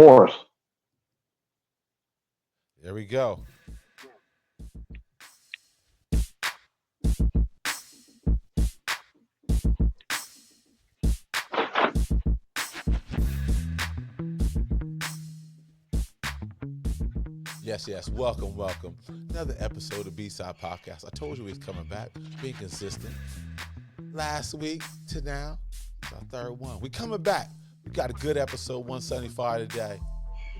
horse. There we go. Yes, yes. Welcome, welcome. Another episode of B-Side Podcast. I told you we was coming back, being consistent. Last week to now, it's our third one. We coming back. We got a good episode, 175 today.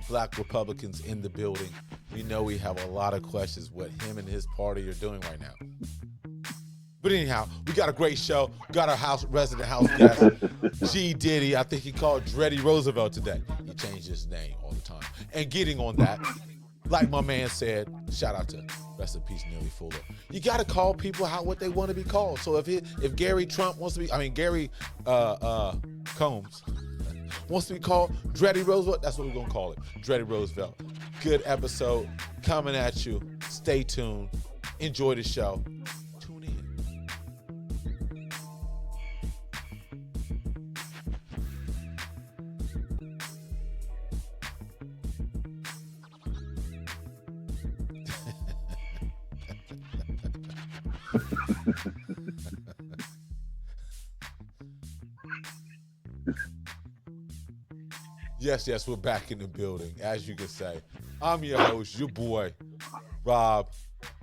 The Black Republicans in the building. We know we have a lot of questions what him and his party are doing right now. But anyhow, we got a great show. Got our resident house guest, G. Diddy. I think he called Dreddy Roosevelt today. He changed his name all the time. And getting on that, like my man said, shout out to rest in peace, Neely Fuller. You got to call people what they want to be called. So if Gary Trump wants to be, Gary Combs wants to be called Dreddy Roosevelt, that's what we're going to call it, Dreddy Roosevelt. Good episode coming at you. Stay tuned. Enjoy the show. Tune in. Yes, yes, we're back in the building, as you can say. I'm your host, your boy, Rob,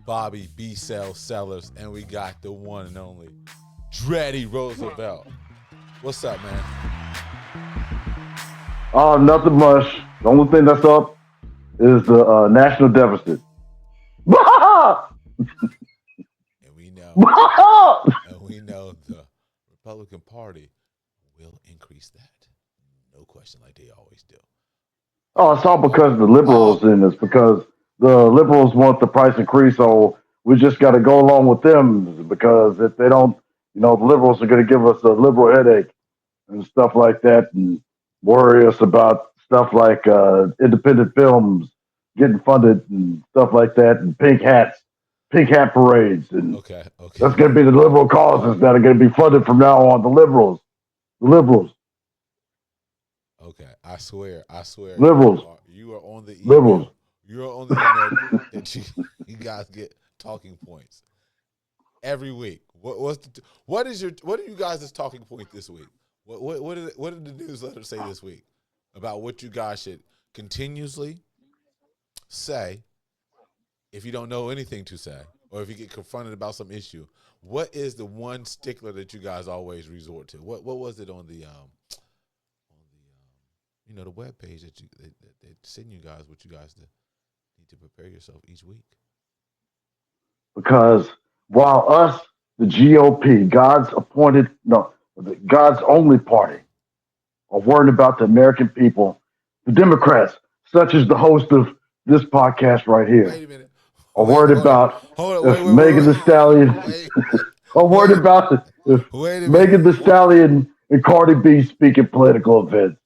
Bobby, B-Cell Sellers, and we got the one and only Dreddy Roosevelt. What's up, man? Nothing much. The only thing that's up is the national deficit. And we know, Oh, the Republican Party will increase that. No question, like they always do. it's all because of the liberals, and it's because the liberals want the price increase. So we just got to go along with them because if they don't, the liberals are going to give us a liberal headache and stuff like that, and worry us about stuff like independent films getting funded and stuff like that, and pink hat parades, and Okay, okay. that's going to be the liberal causes that are going to be funded from now on. The liberals, Okay, I swear, liberals, you are on the liberals. email. You are on the email that you guys get talking points every week. What are you guys' talking point this week? What did the newsletter say this week about what you guys should continuously say if you don't know anything to say or if you get confronted about some issue? What is the one stickler that you guys always resort to? What was it on the the web page that they send you guys what you guys need to prepare yourself each week? Because while us, the GOP, God's only party, are worried about the American people, the Democrats, such as the host of this podcast right here, Wait a minute. are Wait, worried hold on. about Hold on. if Megan the Stallion, are worried Wait, about if wait a minute. Megan the Stallion and Cardi B speak at political events.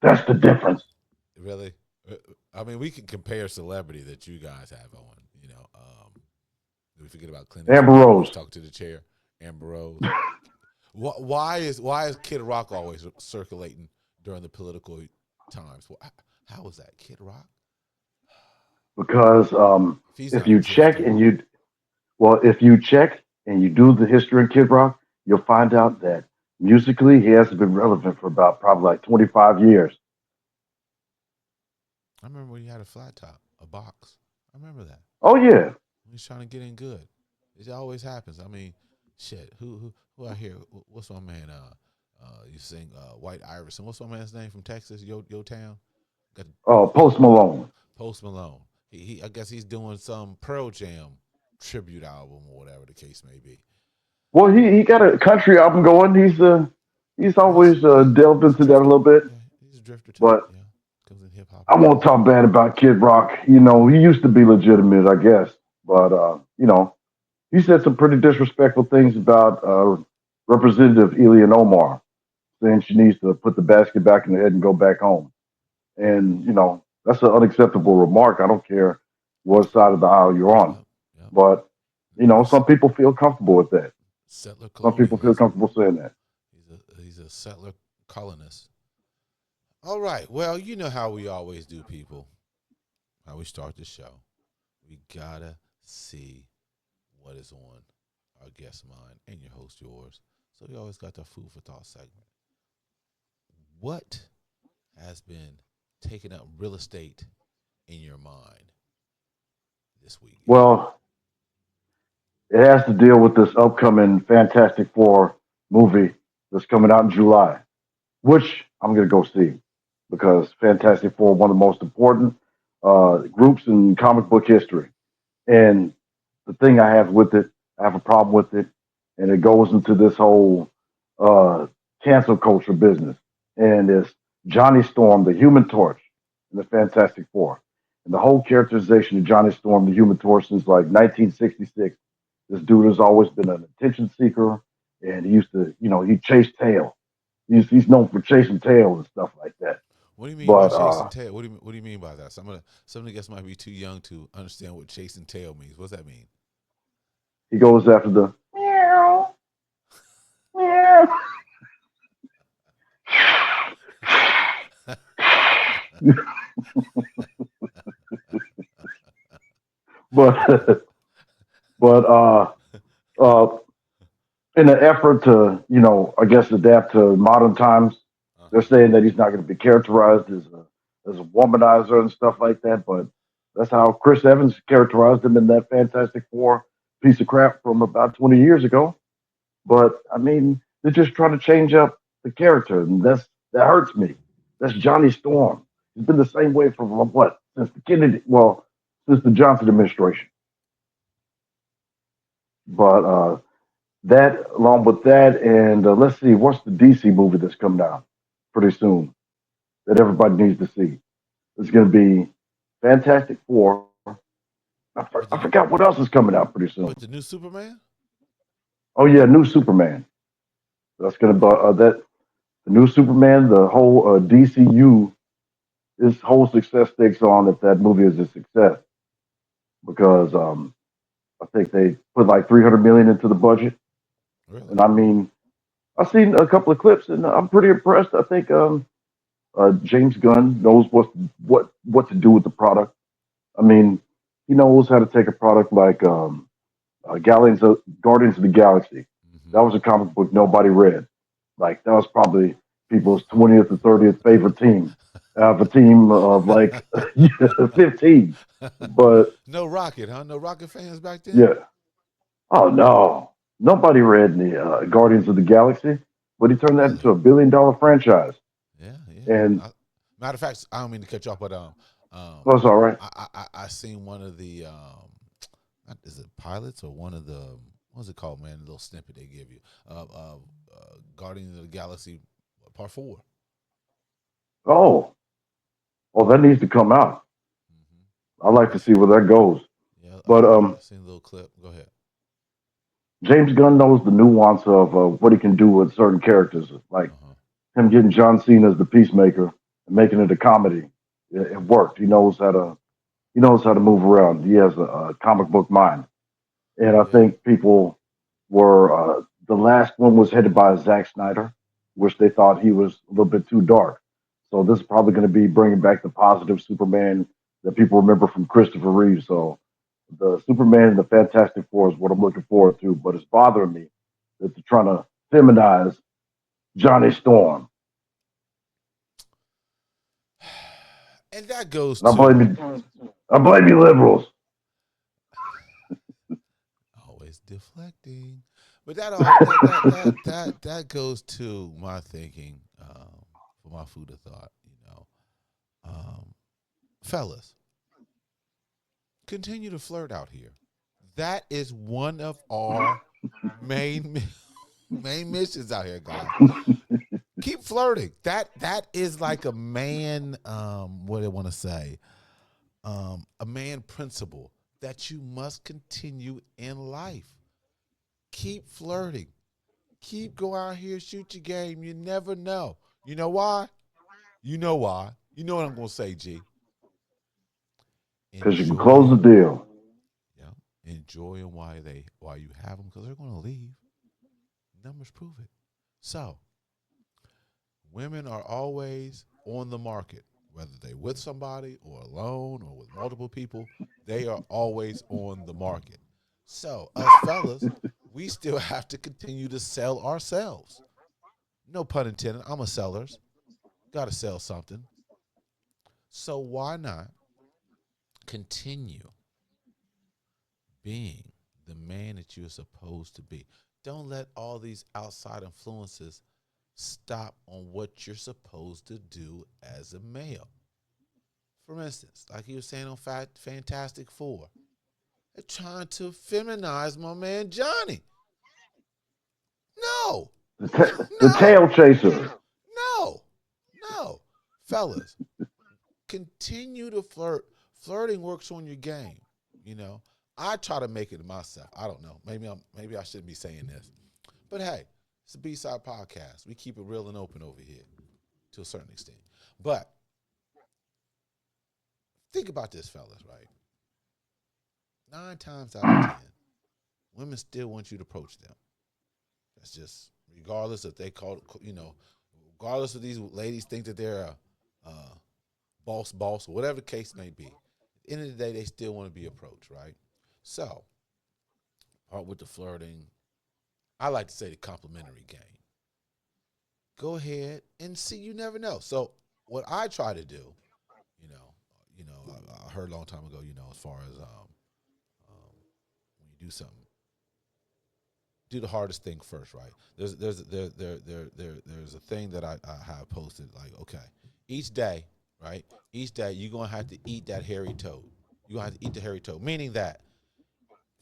That's the difference. Really? We can compare celebrity that you guys have on. We forget about Clint Amber Eastwood. Let's Rose. talk to the chair. Amber Rose. Why is Kid Rock always circulating during the political times? How is that, Kid Rock? Because If he's if not a you check drifter, and you Well, if you check and you do the history of Kid Rock, you'll find out that musically he hasn't been relevant for about probably like 25 years. I remember when he had a flat top, a box. I remember that. Oh yeah. He's trying to get in good. It always happens. Shit. Who out here? What's my man? You sing White Iverson. What's my man's name from Texas? Yo Town. Got Oh, Post Malone. Post Malone. He I guess he's doing some Pearl Jam tribute album or whatever the case may be. Well, he got a country album going. He's always delved He's a into that a drifter. little bit. Yeah, he's a drifter too. But Yeah, comes in hip hop. I won't talk bad about Kid Rock. He used to be legitimate, I guess. But he said some pretty disrespectful things about Representative Ilhan Omar, saying she needs to put the basket back in the head and go back home. And that's an unacceptable remark. I don't care what side of the aisle you're on, Yep, yep. but some people feel comfortable with that. Settler Some people feel colonialism. comfortable saying that. He's a settler colonist. All right. Well, you know how we always do, people. How we start the show. We gotta see what is on our guest mind and your host yours. So we always got the food for thought segment. What has been taking up real estate in your mind this week, Gabe? Well, it has to deal with this upcoming Fantastic Four movie that's coming out in July, which I'm going to go see because Fantastic Four, one of the most important groups in comic book history. And the thing I have with it, I have a problem with it, and it goes into this whole uh, cancel culture business. And it's Johnny Storm, the Human Torch, in the Fantastic Four. And the whole characterization of Johnny Storm, the Human Torch, since like 1966. This dude has always been an attention seeker, and he used to, he chased tail. He's known for chasing tail and stuff like that. What do you mean by But chasing tail? What do you mean by that? Some of the guests might be too young to understand what chasing tail means. What's that mean? he goes after the meow, meow. but but uh, in an effort to, I guess adapt to modern times, they're Uh-huh. saying that he's not going to be characterized as a womanizer and stuff like that. But that's how Chris Evans characterized him in that Fantastic Four piece of crap from about 20 years ago. But I mean, they're just trying to change up the character, and that hurts me. That's Johnny Storm. He's been the same way for what since the Kennedy, well, since the Johnson administration. But that, along with that, and let's see, what's the DC movie that's coming out pretty soon that everybody needs to see? It's going to be Fantastic Four. I But forgot the what else is coming out pretty soon. but the new Superman? Oh yeah, new Superman. That's going to be that the new Superman. The whole DCU, its whole success stakes on if that movie is a success because I think they put like 300 million into the budget, Really? and I mean I've seen a couple of clips and I'm pretty impressed. I think James Gunn knows what to do with the product. I mean, he knows how to take a product like Guardians of the Galaxy. Mm-hmm. That was a comic book nobody read. Like that was probably people's 20th or 30th favorite team out of a team of like 15. But No Rocket, huh? No Rocket fans back then? yeah, oh no, nobody read the Guardians of the Galaxy, but he turned that into Really? $1 billion franchise, Yeah, yeah. and Matter of fact, I don't mean to cut you off, but that's all right. I seen one of the is it pilots or one of the what's it called, man? The little snippet they give you. Guardians of the Galaxy Part 4. Oh, well, that needs to come out. Mm-hmm. I like I to see see. where that goes. Yeah, But I seen a little clip. Go ahead. James Gunn knows the nuance of what he can do with certain characters, like Uh huh. him getting John Cena as the Peacemaker and making it a comedy. It worked. He knows how to move around. He has a comic book mind, and I Yeah. think people were the last one was headed by Zack Snyder, which they thought he was a little bit too dark. So this is probably going to be bringing back the positive Superman that people remember from Christopher Reeve. So the Superman and the Fantastic Four is what I'm looking forward to. But it's bothering me that they're trying to feminize Johnny Storm. And that goes And to I blame you liberals. always deflecting, but that all that goes to my thinking for my food of thought. Um, fellas, continue to flirt out here. That is one of our main main missions out here, guys. Keep flirting. That is like a man. What do I want to say? A man principle that you must continue in life. Keep flirting. Keep go out here, shoot your game. You never know. You know why? You know why. You know what I'm gonna say, G. Because you can close the Enjoy. deal. Yeah. Enjoying why you have them because they're gonna leave. Numbers prove it. So women are always on the market, whether they're with somebody or alone or with multiple people, they are always on the market. So us fellas, we still have to continue to sell ourselves. No pun intended. I'm a sellers. Got to sell something. So why not continue being the man that you're supposed to be? Don't let all these outside influences stop on what you're supposed to do as a male. For instance, like he was saying on Fantastic Four, they're trying to feminize my man Johnny. No, The no, tail chaser. no, no. Fellas, continue to flirt. Flirting works on your game. You know, I try to make it myself. I don't know. Maybe I shouldn't be saying this, but hey, it's a B-side podcast. We keep it real and open over here to a certain extent. But think about this, fellas. Right, 9 times out of 10, women still want you to approach them. That's just regardless if they call, regardless if these ladies think that they're a boss, or whatever the case may be. At the end of the day, they still want to be approached, right? So, part with the flirting, I like to say the complimentary game. Go ahead and see. You never know. So, what I try to do, I heard a long time ago, as far as when you do something, do the hardest thing first, right? There's a thing that I have posted, like, okay, each day, right? Each day you're gonna have to eat that hairy toad. You're gonna have to eat the hairy toad. Meaning that,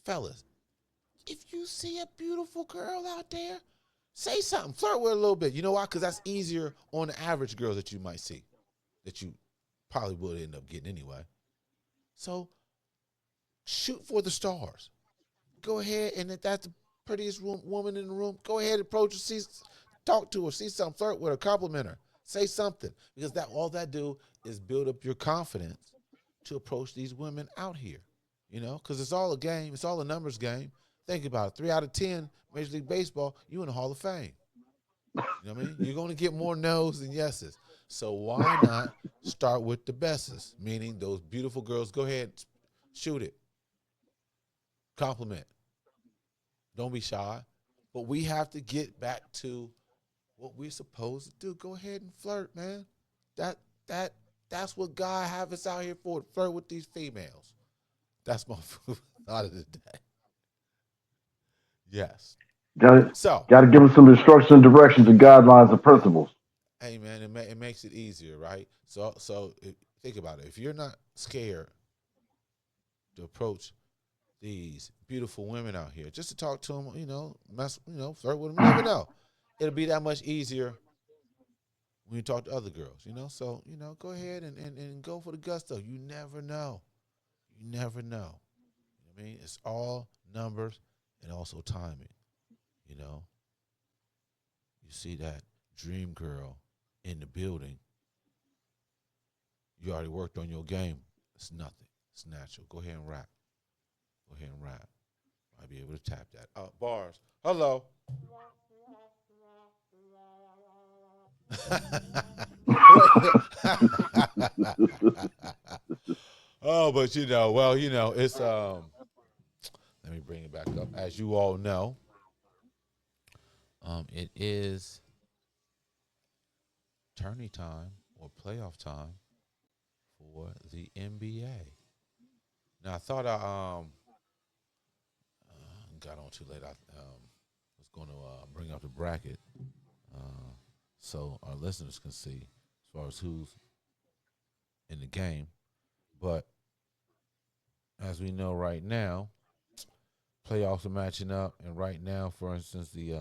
fellas, if you see a beautiful girl out there, say something, flirt with her a little bit. You know why? Because that's easier on the average girls that you might see, that you probably would end up getting anyway. So shoot for the stars. Go ahead, and if that's the prettiest woman in the room, go ahead and approach her, talk to her, see something, flirt with her, compliment her, say something, because that all that do is build up your confidence to approach these women out here, because it's all a game, it's all a numbers game. Think about it, 3 out of 10, Major League Baseball, you in the Hall of Fame. You know what I mean? You're going to get more no's than yeses. So why not start with the bestest, meaning those beautiful girls, go ahead, shoot it, compliment. Don't be shy. But we have to get back to what we're supposed to do. Go ahead and flirt, man. That's what God have us out here for, to flirt with these females. That's my thought of the day. Yes. Got So, got to give them some instruction, directions, and guidelines and principles. hey, man, it makes it easier, right? So think about it. If you're not scared to approach these beautiful women out here, just to talk to them, flirt with them, you never know. It'll be that much easier when you talk to other girls, So, go ahead and go for the gusto. You never know. You never know. You know what I mean? It's all numbers and also timing, you know. You see that dream girl in the building. You already worked on your game. It's nothing. It's natural. Go ahead and rap. Go ahead and rap. I'll be able to tap that. Bars. Hello. Oh, but it's let me bring it back up. As you all know, it is tourney time or playoff time for the NBA. Now I thought I got on too late. I was going to bring up the bracket so our listeners can see as far as who's in the game. But as we know right now, playoffs are matching up, and right now, for instance, the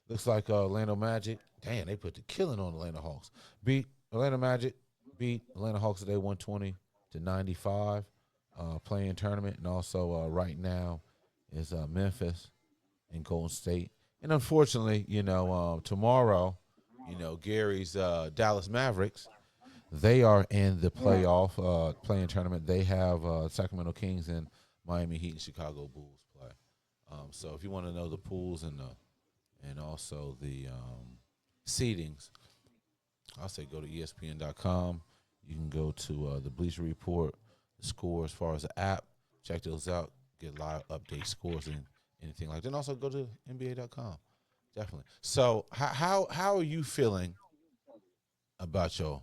looks like Orlando Magic. Damn, they put the killing on Atlanta Hawks. Orlando Magic beat Atlanta Hawks today, 120-95, playing tournament, and also right now is Memphis and Golden State. And unfortunately, tomorrow, Gary's Dallas Mavericks, they are in the playoff playing tournament. They have Sacramento Kings and Miami Heat and Chicago Bulls play. So if you want to know the pools and also the seedings, I'll say go to ESPN.com. You can go to the Bleacher Report, the score as far as the app. Check those out. Get live update scores and anything like that. And also go to NBA.com. Definitely. So how are you feeling about your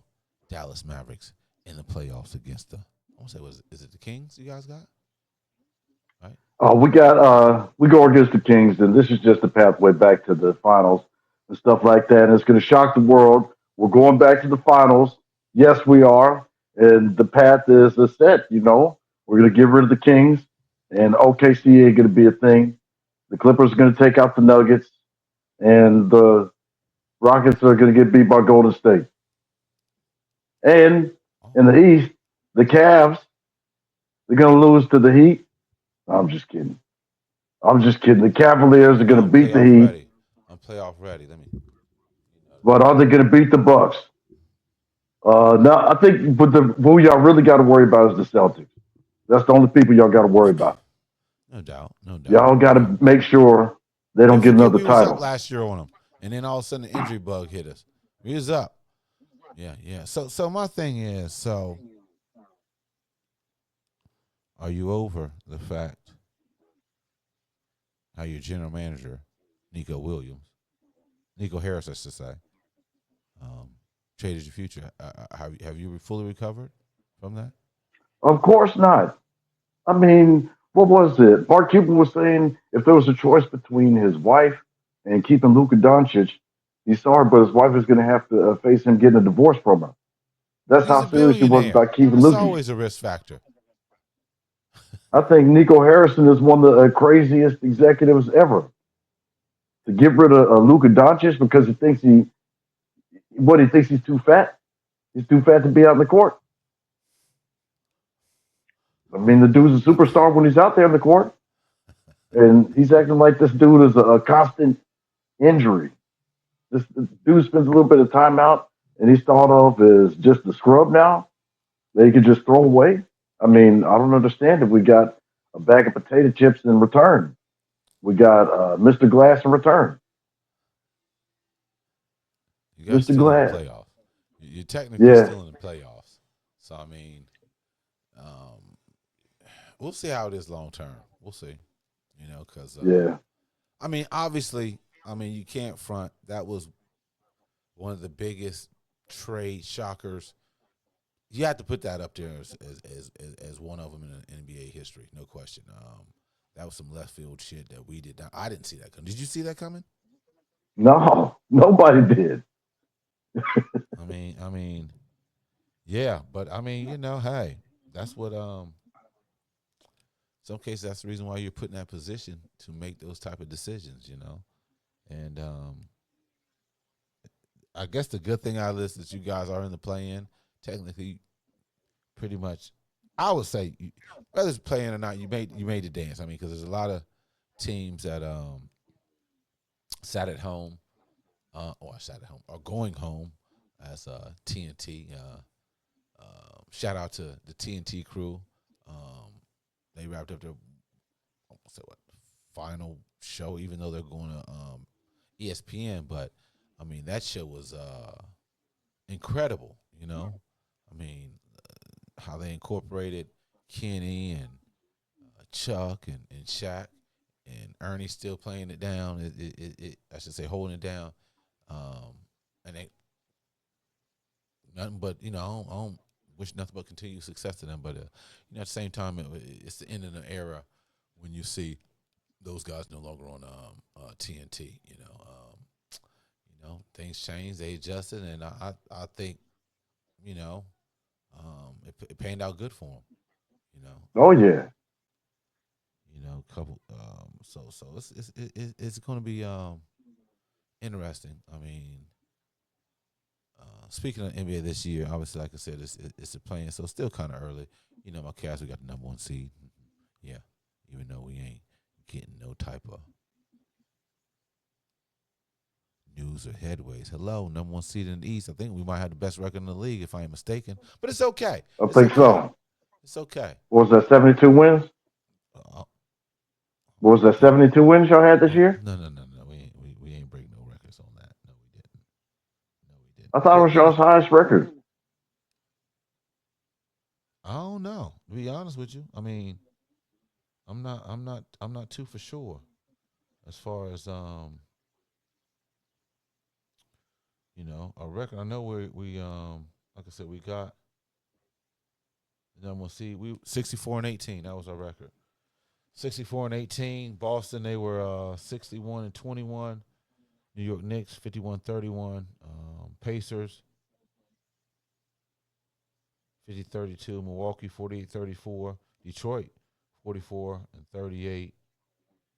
Dallas Mavericks in the playoffs against the? I want to say is it the Kings you guys got? Right. We go against the Kings, and this is just a pathway back to the finals and stuff like that. And it's going to shock the world. We're going back to the finals. Yes, we are, and the path is set. We're going to get rid of the Kings, and OKC ain't going to be a thing. The Clippers are going to take out the Nuggets, and the Rockets are going to get beat by Golden State. And Oh, in the East, the Cavs they're going to lose to the Heat. I'm just kidding. I'm just kidding. The Cavaliers are you know going to I'm beat the playoff Heat, ready. I'm playoff ready. Let me. You know, but are they going to beat the Bucks? No, I think. But who y'all really got to worry about is the Celtics. That's the only people y'all got to worry about. no doubt, no doubt. Y'all got to make sure they Hey, don't get forget another we was up title. last year on them, and then all of a sudden the injury bug hit us. We was up. Yeah, yeah. So my thing is, so are you over the fact how your general manager, Nico Williams, Nico Harris, I should say, um, traded your future? Have you fully recovered from that? Of course not. I mean, what was it? Mark Cuban was saying if there was a choice between his wife and keeping Luka Doncic, he's sorry, but his wife is going to have to face him getting a divorce from her. That's He's how a serious he was billionaire. about keeping That's Luka. always a risk factor. I think Nico Harrison is one of the craziest executives ever to get rid of Luka Doncic because he thinks he's too fat. He's too fat to be out in the court. I mean, the dude's a superstar when he's out there in the court, and he's acting like this dude is a constant injury. This dude spends a little bit of time out, and he's thought of as just a scrub now that he could just throw away. I mean, I don't understand it. We got a bag of potato chips in return. We got Mr. Glass in return. You guys Mr. still in the Glass. playoffs. You're technically Yeah, still in the playoffs. So I mean, um, we'll see how it is long term. We'll see. Because yeah. I mean, obviously, I mean, you can't front. That was one of the biggest trade shockers. You have to put that up there as one of them in NBA history, no question. That was some left field shit that we did not. I didn't see that coming. Did you see that coming? No, nobody did. I mean, yeah, but I mean, hey, that's what some cases that's the reason why you're put in that position to make those type of decisions. And I guess the good thing out of this is you guys are in the play-in. Technically, pretty much, I would say, whether it's playing or not, you made the dance. I mean, because there's a lot of teams that sat at home, or sat at home, or going home as TNT. Shout out to the TNT crew. Um, they wrapped up their say what final show, even though they're going to ESPN. But I mean, that show was incredible. I mean, how they incorporated Kenny and Chuck and Shaq and Ernie still playing it down. I should say holding it down. Um, and they nothing but I don't wish nothing but continued success to them. But at the same time, it's the end of an era when you see those guys no longer on TNT. Things changed, they adjusted, and I think you know it panned out good for them. You know, Oh yeah, couple. So it's going to be interesting. I mean, speaking of NBA this year, obviously, like I said, it's a playing, so it's still kind of early. My Cavs, we got the number one seed. Yeah, even though we ain't getting no type of news or headways. Hello, number one seed in the East. I think we might have the best record in the league, if I ain't mistaken. But it's okay. I It's think okay. so. It's okay. What was that 72 wins? Uh, What was that no, 72 wins y'all had this year? no. We ain't break no records on that. No, we didn't. I thought it was y'all's highest record. I don't know. To be honest with you, I mean, I'm not too for sure as far as a record. I know we like I said, we got. And then we'll see. We 64-18. That was our record. 64-18. Boston, they were 61-21. New York Knicks 51-31. Pacers 50-32. Milwaukee 48-34. Detroit 44-38.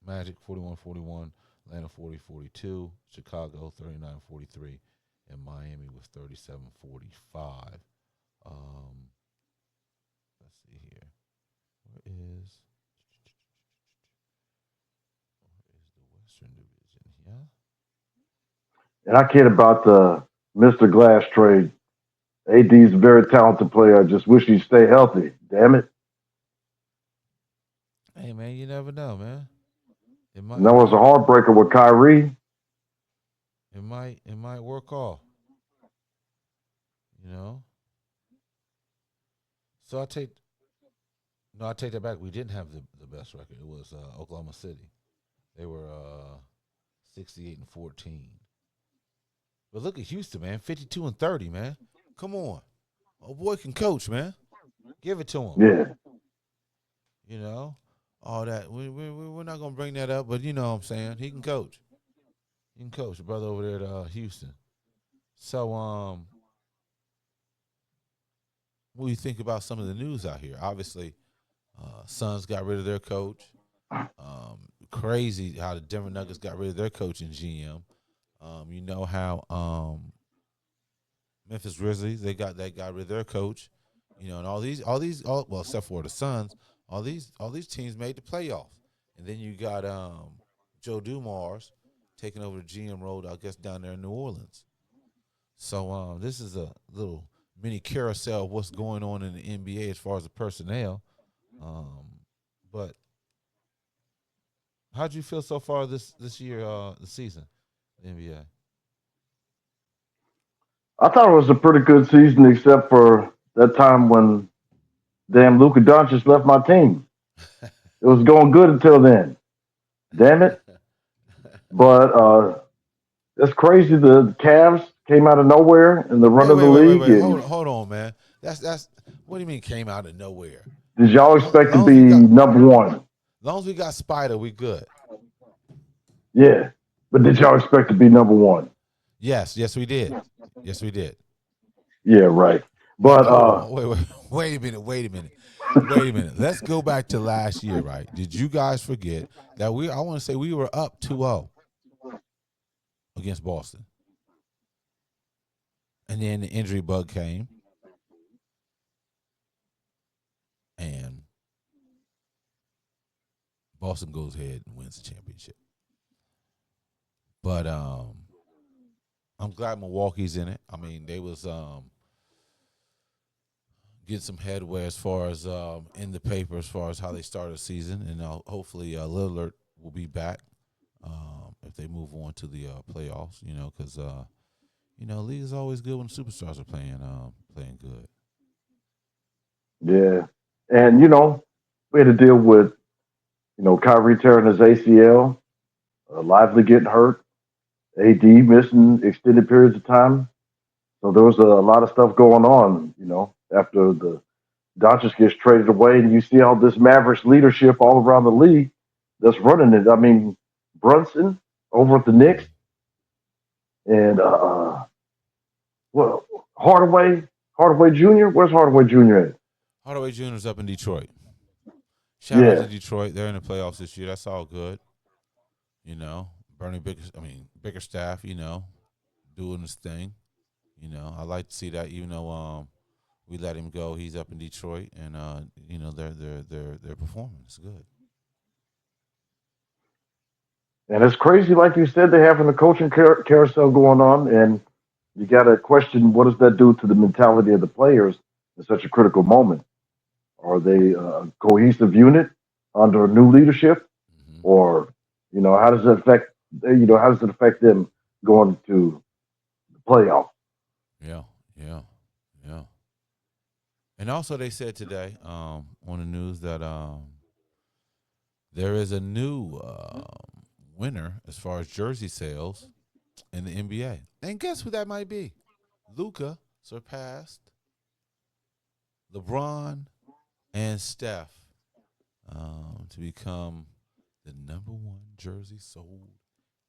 Magic 41-41. Atlanta 40-42. Chicago 39-43. And Miami was 37-45. Um, let's see here. Where is the Western Division? Yeah. And I kid about the Mr. Glass trade. AD's a very talented player. I just wish he'd stay healthy. Damn it. Hey man, you never know, man. It might And it that was a might heartbreaker with Kyrie. it might work off, you know. So I take that back. We didn't have the best record. It was Oklahoma City. They were 68-14. But look at Houston, man, 52-30, man. Come on, oh boy can coach, man. Give it to him. Yeah. You know, all that. We're not gonna bring that up, but you know what I'm saying. He can coach. He can coach. The brother over there at Houston. So what do you think about some of the news out here? Obviously, Suns got rid of their coach. Crazy how the Denver Nuggets got rid of their coach and GM. You know how Memphis Grizzlies they got rid of their coach. You know, and all well except for the Suns, all these teams made the playoffs. And then you got Joe Dumars taking over the GM role, I guess, down there in New Orleans. So this is a little mini carousel of what's going on in the NBA as far as the personnel. Um, but how'd you feel so far this year, the season, the NBA? I thought it was a pretty good season, except for that time when damn Luka Doncic left my team. It was going good until then. Damn it. But it's crazy. The Cavs came out of nowhere in the run Wait, of the wait, wait, wait, league. wait. Hold And on, hold on, man. That's what do you mean came out of nowhere? did y'all Long, expect to long be as we got number one? long as we got Spider, we good. Yeah. But did y'all expect to be number one? Yes, yes, we did. Yes, we did. Yeah, right. And But hold on, wait a minute, wait a minute. Let's go back to last year, right? Did you guys forget that I want to say we were up 2-0 against Boston, and then the injury bug came, and Boston goes ahead and wins the championship. But I'm glad Milwaukee's in it. I mean, they was get some headway as far as in the paper as far as how they started the season, and hopefully Lillard will be back if they move on to the playoffs. You know, because league is always good when superstars are playing good. yeah. And, we had to deal with, Kyrie tearing his ACL, Lively getting hurt, AD missing extended periods of time. So there was a lot of stuff going on, after the Doncic gets traded away, and you see all this Mavericks leadership all around the league that's running it. I mean, Brunson over at the Knicks, Mm-hmm. and well, Hardaway Jr. Where's Hardaway Jr. at? Hardaway Jr.'s up in Detroit. Shout out to Yeah, Detroit. They're in the playoffs this year. That's all good. You know, Bernie Bickerstaff. Doing his thing. I like to see that. Even though we let him go, he's up in Detroit, and they're performing. It's good. and it's crazy, like you said, they're having a coaching carousel going on, and you got to question what does that do to the mentality of the players in such a critical moment. Are they a cohesive unit under new leadership, Hmm. or how does it affect how does it affect them going to the playoff? Yeah, yeah, yeah. And also, they said today on the news that there is a new winner as far as jersey sales in the NBA. And guess who that might be? Luca surpassed LeBron and Steph to become the number one jersey sold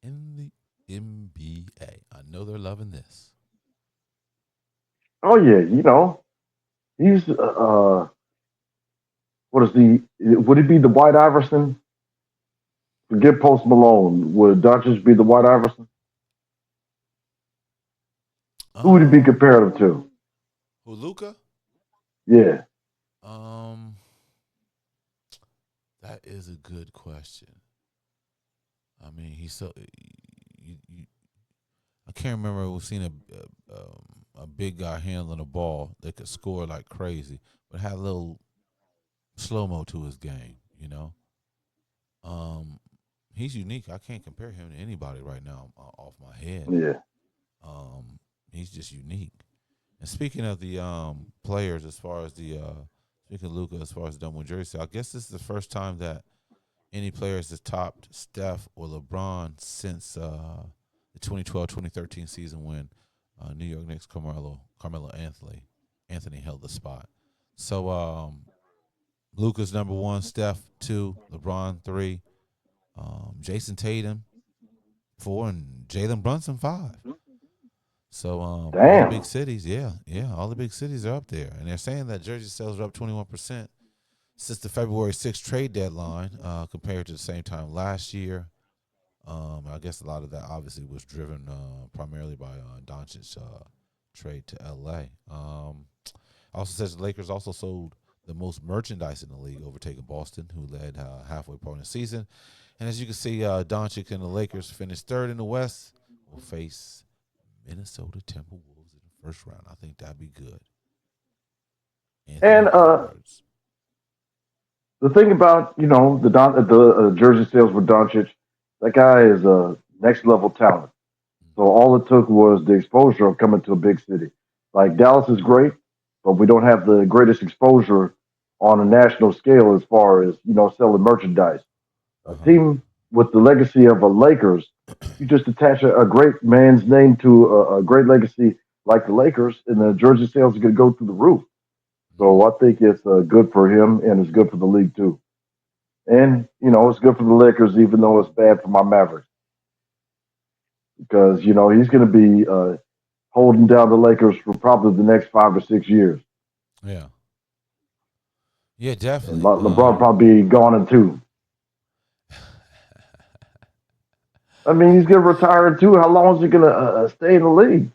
in the NBA. I know they're loving this. Oh yeah, he's what is the? Would he be the White Iverson? Forget Post Malone. Would Doncic be the White Iverson? Who would he be Um, comparative to? who Luca? Yeah, Um, that is a good question. I mean, he's so you I can't remember we've seen a big guy handling a ball that could score like crazy, but had a little slow mo to his game. Um, he's unique. I can't compare him to anybody right now off my head. yeah. He's just unique. And speaking of the players, as far as the speaking of Luca, as far as the number one jersey, I guess this is the first time that any players has topped Steph or LeBron since the 2012-2013 season when New York Knicks Carmelo Anthony held the spot. So Luka's number one, Steph two, LeBron three, Jason Tatum four, and Jalen Brunson five. So all the big Damn. cities, yeah, all the big cities are up there, and they're saying that jersey sales are up 21% since the February 6th trade deadline compared to the same time last year. I guess a lot of that obviously was driven primarily by Doncic's trade to LA. Also says the Lakers also sold the most merchandise in the league, overtaking Boston, who led halfway point of the season. And as you can see, Doncic and the Lakers finished third in the West. Will face Minnesota Timberwolves in the first round. I think that'd be good. And Anthony Edwards. the thing about the jersey sales with Doncic, that guy is a next level talent. So all it took was the exposure of coming to a big city. Like Dallas is great, but we don't have the greatest exposure on a national scale as far as selling merchandise. A Uh-huh. team with the legacy of a Lakers, you just attach a great man's name to a great legacy like the Lakers, and the jersey sales are going to go through the roof. So Mm-hmm. I think it's good for him, and it's good for the league too. And it's good for the Lakers, even though it's bad for my Mavericks, because he's going to be holding down the Lakers for probably the next 5 or 6 years, Yeah. Yeah, and definitely. LeBron probably be gone in two. I mean, he's going to retire in two. How long is he going to stay in the league?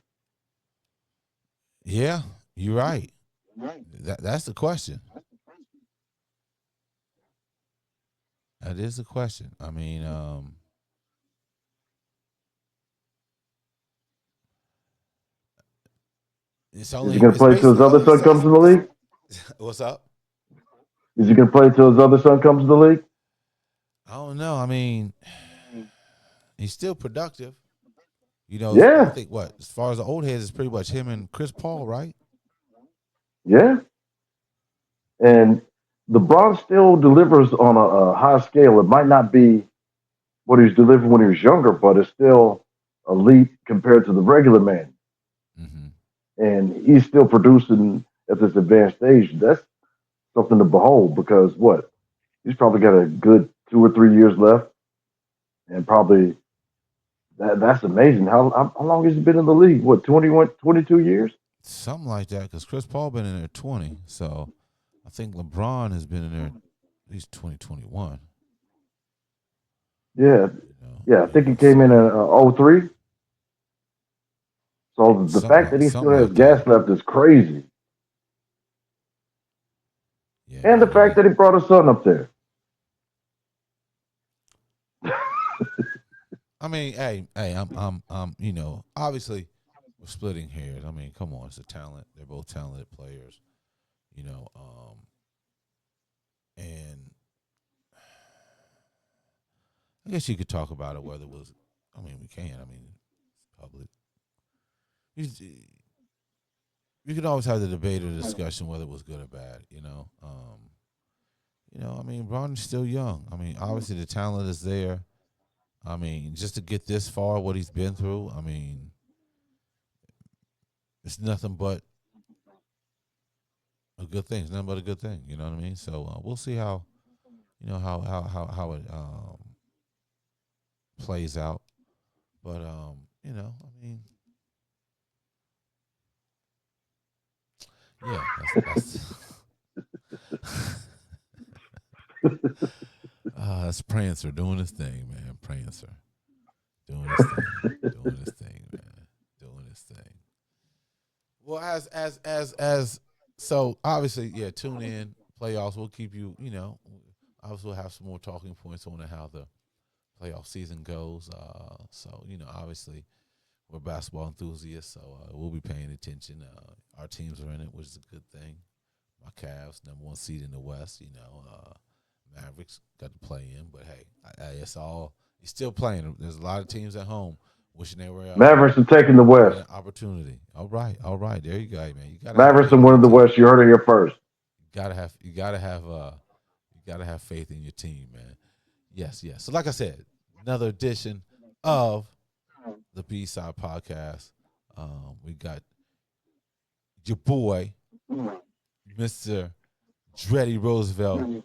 Yeah, you're right. That's the question. That is the question. I mean, Is he going to it's play till his basically other only son comes in the it's league? what's up? Is he going to play till his other son comes in the league? I don't know. I mean, he's still productive. I Yeah, think what as far as the old heads, it's pretty much him and Chris Paul, right? yeah. And LeBron still delivers on a high scale. It might not be what he was delivering when he was younger, but it's still elite compared to the regular man. Mm-hmm. And he's still producing at this advanced stage. That's something to behold because what? He's probably got a good 2 or 3 years left, and probably that's amazing. How long has he been in the league? What, 21, 22 years? Something like that, because Chris Paul been in there 20, so I think LeBron has been in there at least 2021. Yeah, yeah. I think he came in So at '03. So the fact that he still something has like that. gas left is crazy. Yeah, And the man. fact that he brought his son up there. I mean, hey, obviously we're splitting hairs. I mean, come on, it's a talent. They're both talented players, you know. And I guess you could talk about it whether it was. I mean, we can. I mean, it's public. you can always have the debate or discussion whether it was good or bad. I mean, Bronny's still young. I mean, obviously the talent is there. I mean, just to get this far, what he's been through, I mean, it's nothing but a good thing. It's nothing but a good thing. You know what I mean? So we'll see how how it plays out. But I mean, yeah, that's that's Prancer doing his thing, man. Prancer doing his thing, doing his thing, man, doing his thing. Well, as so obviously, yeah. Tune in playoffs. We'll keep you. Obviously, we'll have some more talking points on how the playoff season goes. So obviously, we're basketball enthusiasts, so we'll be paying attention. Our teams are in it, which is a good thing. My Cavs, #1 seed in the West. Mavericks got to play in, but hey, it's all. He's still playing. There's a lot of teams at home wishing they were Mavericks are taking the had West. an opportunity. All right. There you go, man. You gotta have Mavericks are faith in your winning the team. West. You heard it here first. You gotta have faith in your team, man. Yes, yes. So like I said, another edition of the B Side Podcast. We got your boy, Mr. Dreddy Roosevelt,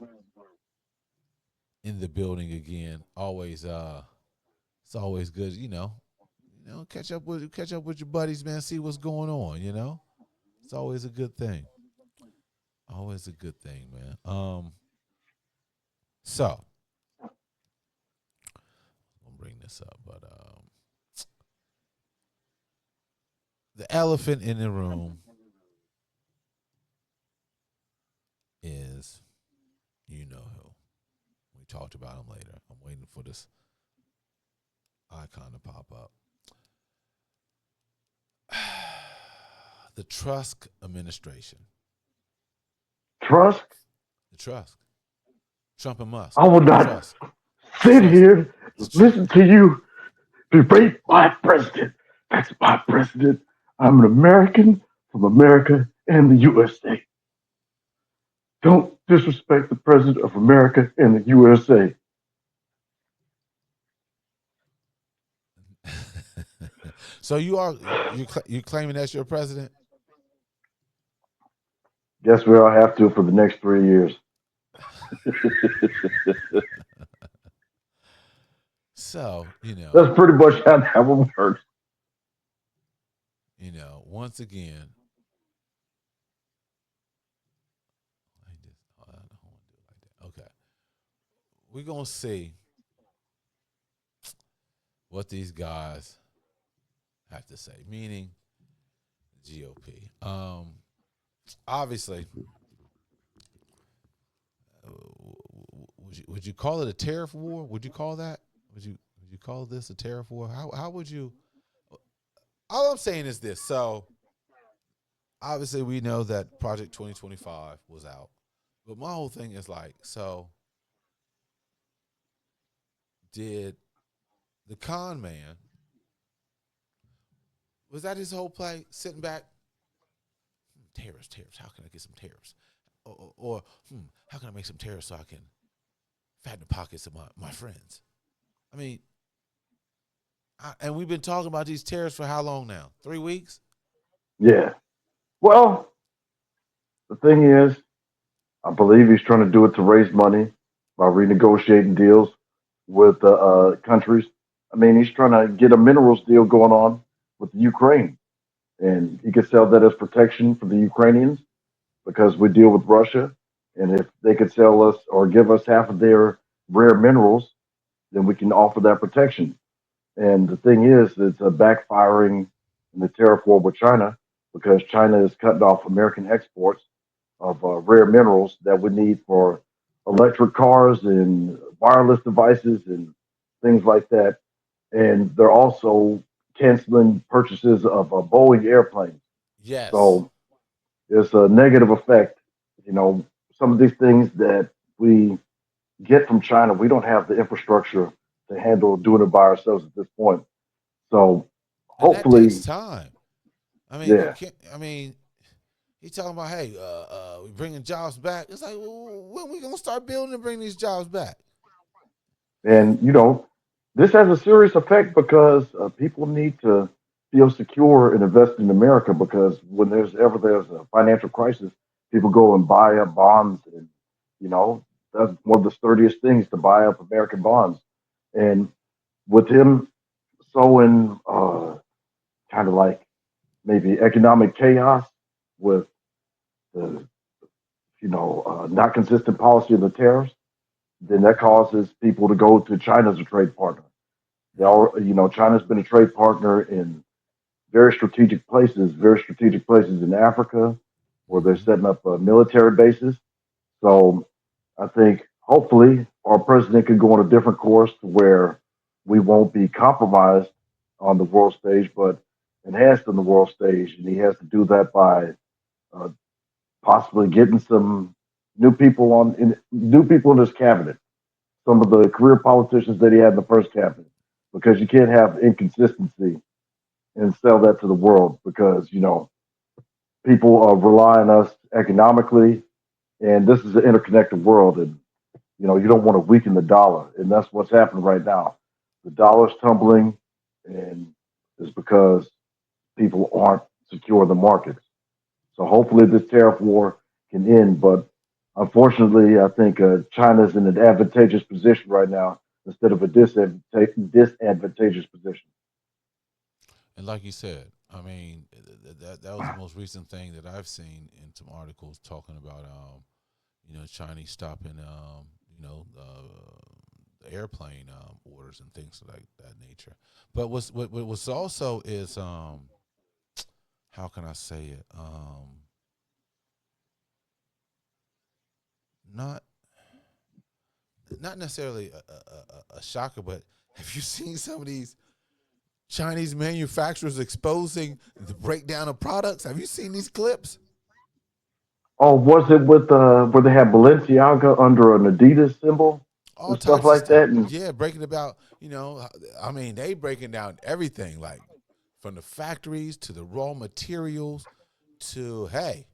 in the building again. Always it's always good, catch up with your buddies, man, see what's going on. It's always a good thing. Always a good thing, man. So I'm gonna bring this up, but the elephant in the room is you know who. We talked about him later. I'm waiting for this icon to pop up. The Trusk administration. Trust. The Trusk. Trump and Musk. I will not Trusk. sit Trusk. here and listen to you berate my president. That's my president. I'm an American from America and the USA. Don't disrespect the president of America and the USA. So you claiming that's your president? Guess we all have to for the next 3 years. So That's pretty much how that one works. once again, I just I don't want to do it like that. Okay, we're gonna see what these guys have to say. Meaning, GOP. Obviously, would you call it a tariff war? Would you call that? Would you call this a tariff war? How would you? All I'm saying is this. So obviously, we know that Project 2025 was out, but my whole thing is like, so did the con man? Was that his whole play? Sitting back, tariffs. How can I get some tariffs? Or how can I make some tariffs so I can fatten the pockets of my friends? I mean, and we've been talking about these tariffs for how long now? 3 weeks? Yeah. Well, the thing is, I believe he's trying to do it to raise money by renegotiating deals with countries. I mean, he's trying to get a minerals deal going on with the Ukraine, and he could sell that as protection for the Ukrainians because we deal with Russia. And if they could sell us or give us half of their rare minerals, then we can offer that protection. And the thing is, it's a backfiring in the tariff war with China because China is cutting off American exports of rare minerals that we need for electric cars and wireless devices and things like that. And they're also canceling purchases of Boeing airplanes. Yes. So it's a negative effect. Some of these things that we get from China, we don't have the infrastructure to handle doing it by ourselves at this point. So And that takes hopefully, time. I mean, you yeah, can't. I mean, He talking about, hey, we bringing jobs back. It's like, well, when we gonna start building and bring these jobs back? And this has a serious effect because people need to feel secure and invest in America because when there's a financial crisis, people go and buy up bonds, and you know that's one of the sturdiest things to buy up American bonds. And with him sowing kind of like maybe economic chaos with the not consistent policy of the tariffs, then that causes people to go to China as a trade partner. Mm. China's been a trade partner in very strategic places in Africa, where they're Mm-hmm. setting up military bases. So I think hopefully our president could go on a different course to where we won't be compromised on the world stage, but enhanced on the world stage, and he has to do that by uh, possibly getting some new people in his cabinet, some of the career politicians that he had in the first cabinet, because you can't have inconsistency and sell that to the world because people rely on us economically, and this is an interconnected world, and you don't want to weaken the dollar, and that's what's happening right now. The dollar's tumbling, and it's because people aren't secure in the markets. So hopefully this tariff war can end, but unfortunately, I think China's in an advantageous position right now instead of a disadvantageous position. And like you said, I mean, that was the most recent thing that I've seen in some articles talking about, Chinese stopping, the airplane orders and things like that nature. But what's also is, how can I say it? Not not necessarily a shocker, but have you seen some of these Chinese manufacturers exposing the breakdown of products? Have you seen these clips? Oh, was it with where they had Balenciaga under an Adidas symbol All and stuff types of like stuff. that? And Yeah, breaking about, I mean, they breaking down everything, like from the factories to the raw materials to, hey,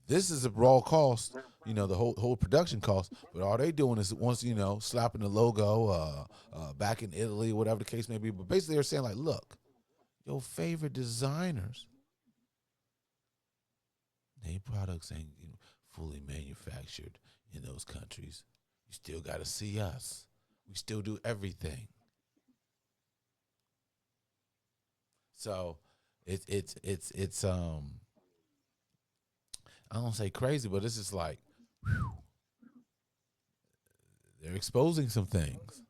this is a raw cost, the whole production cost. But all they doing is once, slapping the logo back in Italy, whatever the case may be. But basically, they're saying like, look, your favorite designers, they products ain't fully manufactured in those countries. You still got to see us. We still do everything. So it's I don't say crazy, but it's just like, whew, they're exposing some things,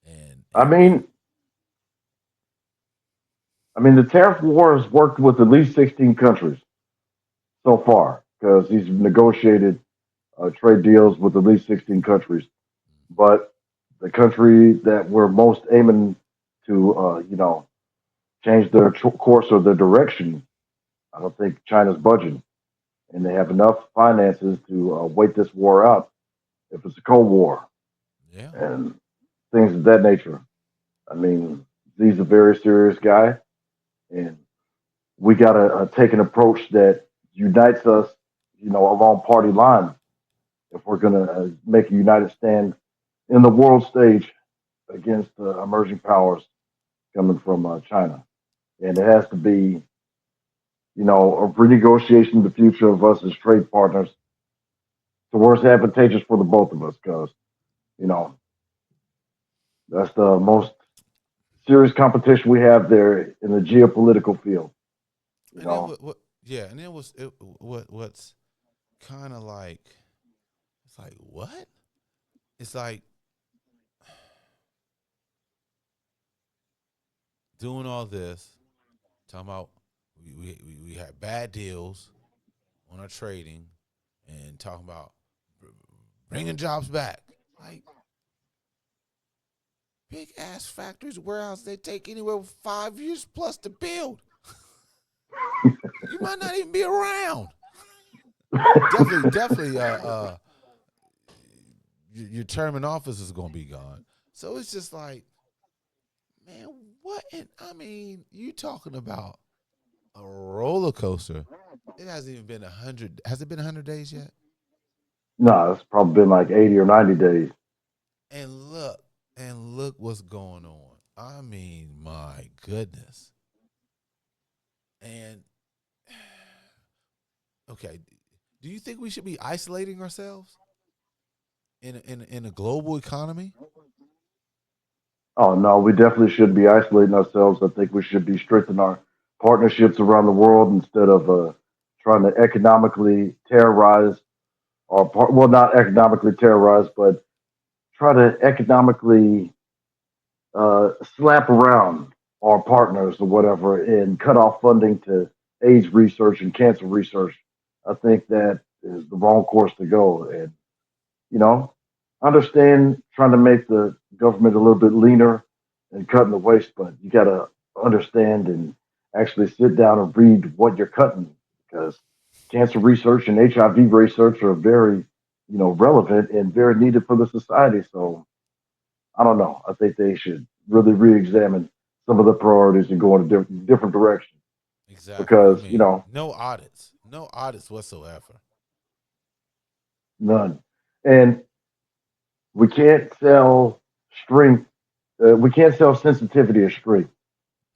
and I and and mean, the tariff war has worked with at least 16 countries so far because he's negotiated trade deals with at least 16 countries. But the country that we're most aiming to, change their course or their direction, I don't think China's budging, and they have enough finances to wait this war out if it's a Cold War yeah, and things of that nature. I mean, he's a very serious guy, and we got to take an approach that unites us, along party lines if we're going to make a united stand in the world stage against emerging powers coming from China. And it has to be, a renegotiation of the future of us as trade partners to where it's advantageous for the both of us because, you know, that's the most serious competition we have there in the geopolitical field, you and then know. what yeah, and then what's kind of like, it's like, what? It's like doing all this, talking about we had bad deals on our trading, and talking about bringing jobs back. Like, big ass factories, warehouses, they take anywhere from 5 years plus to build. You might not even be around. Definitely. Your term in office is gonna be gone. So it's just like, man, what? And I mean, you talking about? A roller coaster. It hasn't even been 100. Has it been 100 days yet? No, it's probably been like 80 or 90 days. And look, and look what's going on. I mean, my goodness. And okay, do you think we should be isolating ourselves in a global economy? Oh no, we definitely should be isolating ourselves. I think we should be strengthening our partnerships around the world instead of trying to economically terrorize well, not economically terrorize, but try to economically slap around our partners or whatever and cut off funding to AIDS research and cancer research. I think that is the wrong course to go. And you know, understand trying to make the government a little bit leaner and cutting the waste, but you got to understand and actually sit down and read what you're cutting because cancer research and HIV research are very, relevant and very needed for the society. So I don't know. I think they should really re-examine some of the priorities and go in a different direction Exactly. I because, mean, no audits, no audits whatsoever. none. And we can't sell strength. We can't sell sensitivity as strength.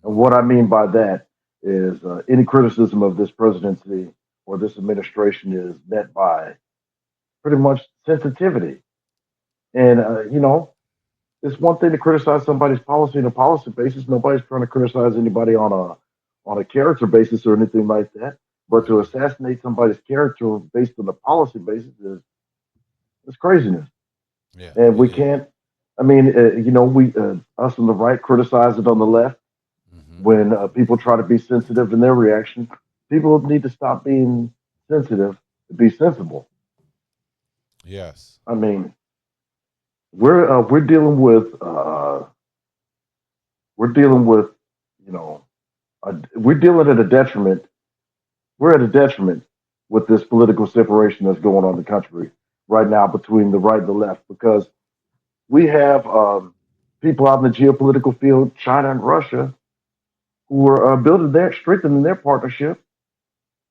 And what I mean by that is any criticism of this presidency or this administration is met by pretty much sensitivity. And, it's one thing to criticize somebody's policy on a policy basis. Nobody's trying to criticize anybody on a character basis or anything like that. But to Mm-hmm. assassinate somebody's character based on a policy basis is craziness. Yeah, And it we is. can't. I mean, we us on the right criticize it on the left Mm-hmm. when people try to be sensitive in their reaction. People need to stop being sensitive to be sensible. Yes. I mean, we're dealing with we're dealing with you know we're dealing at a detriment. We're at a detriment with this political separation that's going on in the country right now between the right and the left because we have people out in the geopolitical field, China and Russia, who are building strengthening their partnership.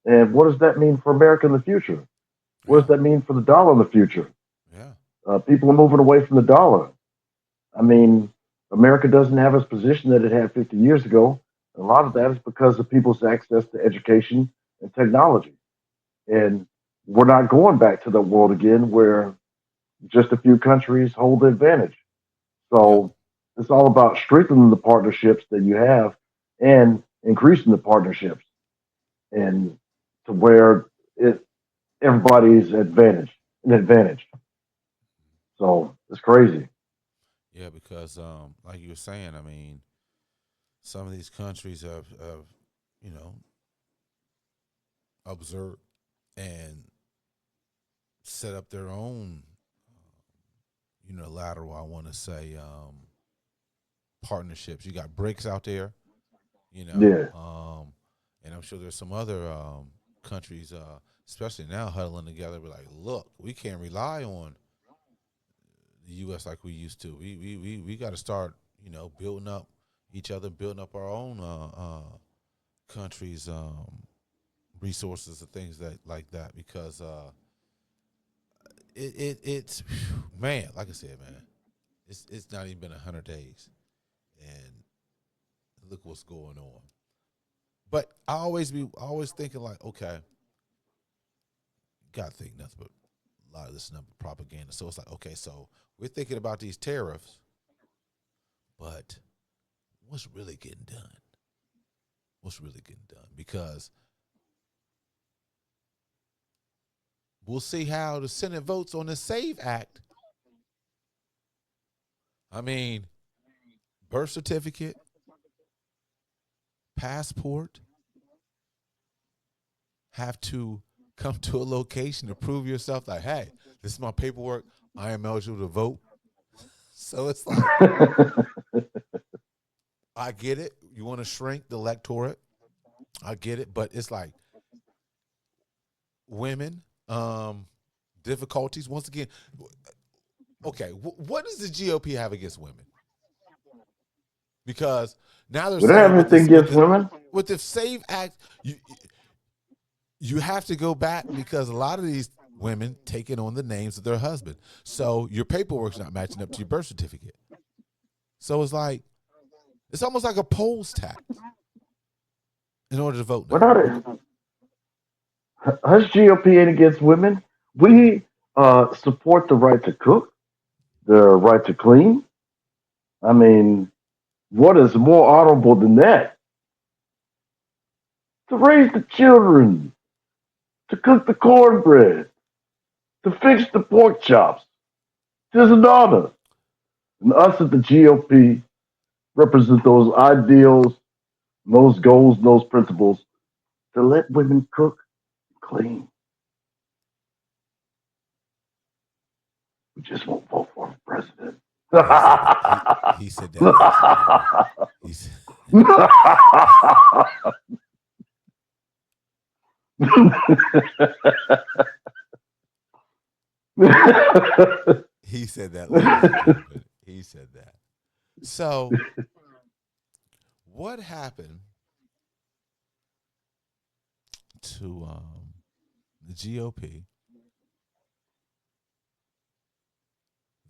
And what does that mean for America in the future? What Yeah. does that mean for the dollar in the future? Yeah. People are moving away from the dollar. I mean, America doesn't have its position that it had 50 years ago. A lot of Mm-hmm. that is because of people's access to education and technology. And we're not going back to the world again where just a few countries hold the advantage. Yep. So it's all about strengthening the partnerships that you have and increasing the partnerships and to where it everybody's an advantage. So it's crazy. Yeah, because like you were saying, I mean, some of these countries have you know, observed and set up their own unilateral, I want to say, partnerships. You got BRICS out there, Yeah. and I'm sure there's some other countries, especially now, huddling together. Be like, look, we can't rely on the U.S. like we used to. We got to start, building up each other, building up our own countries' resources and things that like that because it's man, like I said, man, it's not even been 100 days, and look what's going on. But I always thinking like, okay, gotta think nothing but a lot of this number propaganda. So it's like, okay, so we're thinking about these tariffs, but what's really getting done? What's really getting done? Because we'll see how the Senate votes on the SAVE Act. I mean, birth certificate, passport, have to come to a location to prove yourself like, hey, this is my paperwork. I am eligible to vote. So it's like, I get it. You want to shrink the electorate. I get it. But it's like women, difficulties. Once again, okay, what does the GOP have against women? because now they're We don't have saying anything against women. with the Save Act, you have to go back because a lot of these women taking on the names of their husband, so your paperwork's not matching up to your birth certificate. So it's like it's almost like a polls tax in order to vote We're now. not. Us GOP ain't against women. We support the right to cook, the right to clean. I mean, what is more honorable than that? To raise the children, to cook the cornbread, to fix the pork chops. It is an honor. And us at the GOP represent those ideals, those goals, those principles to let women cook, clean. We just won't vote for a president. He said that last week. He said, he said that last week, but he said that. So what happened to the GOP?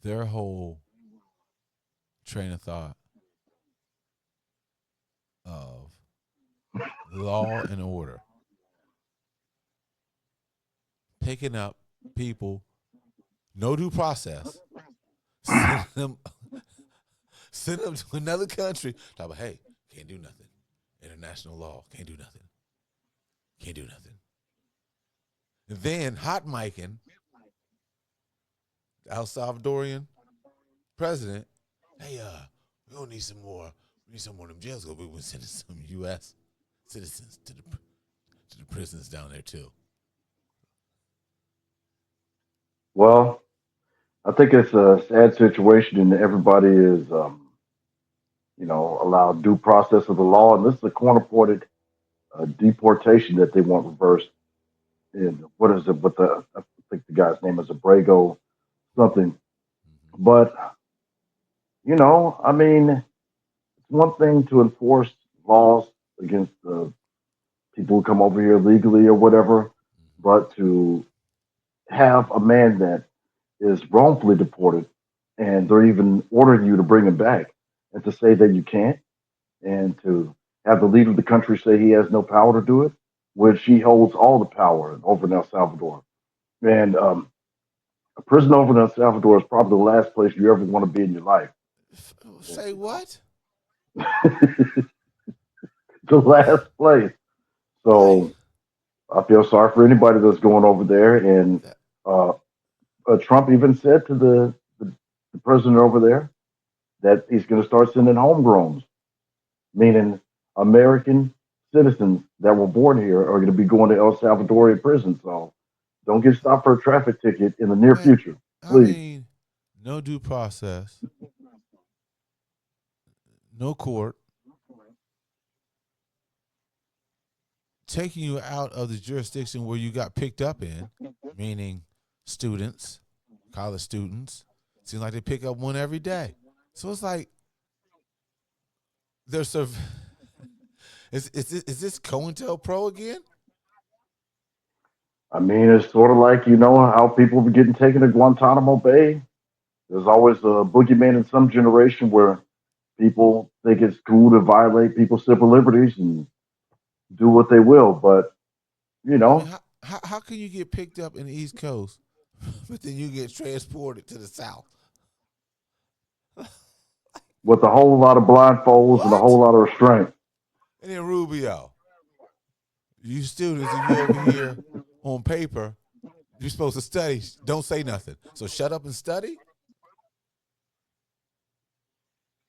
Their whole train of thought of law and order, picking up people, no due process, send them, send them to another country. Talk about, hey, can't do nothing. International law, can't do nothing. Can't do nothing. And then hot micing the El Salvadorian president. Hey, we don't need some more. We need some more of them jails. We will send some U.S. citizens to the prisons down there too. Well, I think it's a sad situation, and everybody is, allowed due process of the law. And this is a corner-pointed deportation that they want reversed. And what is it? With the I think the guy's name is Abrego something. Mm-hmm. But I mean, it's one thing to enforce laws against people who come over here legally or whatever, but to have a man that is wrongfully deported and they're even ordering you to bring him back and to say that you can't and to have the leader of the country say he has no power to do it, which he holds all the power over in El Salvador. And a prison over in El Salvador is probably the last place you ever want to be in your life. Say what? The last place. Like So I feel sorry for anybody that's going over there. And that. uh, Trump even said to the president over there that he's going to start sending homegrowns, meaning American citizens that were born here are going to be going to El Salvadorian prison. So don't get stopped for a traffic ticket in the near Man, future, I please. mean, no due process, no court, taking you out of the jurisdiction where you got picked up in, meaning students, college students. Seems like they pick up one every day. So it's like they're is this COINTELPRO again? I mean, it's sort of like how people were getting taken to Guantanamo Bay. There's always a boogeyman in some generation where people think it's cool to violate people's civil liberties and do what they will. But you I mean, know, how can you get picked up in the East Coast, but then you get transported to the South? with a whole lot of blindfolds and a whole What? lot of restraint. And then Rubio, you students, if you over here on paper, you're supposed to study. Don't say nothing. So shut up and study.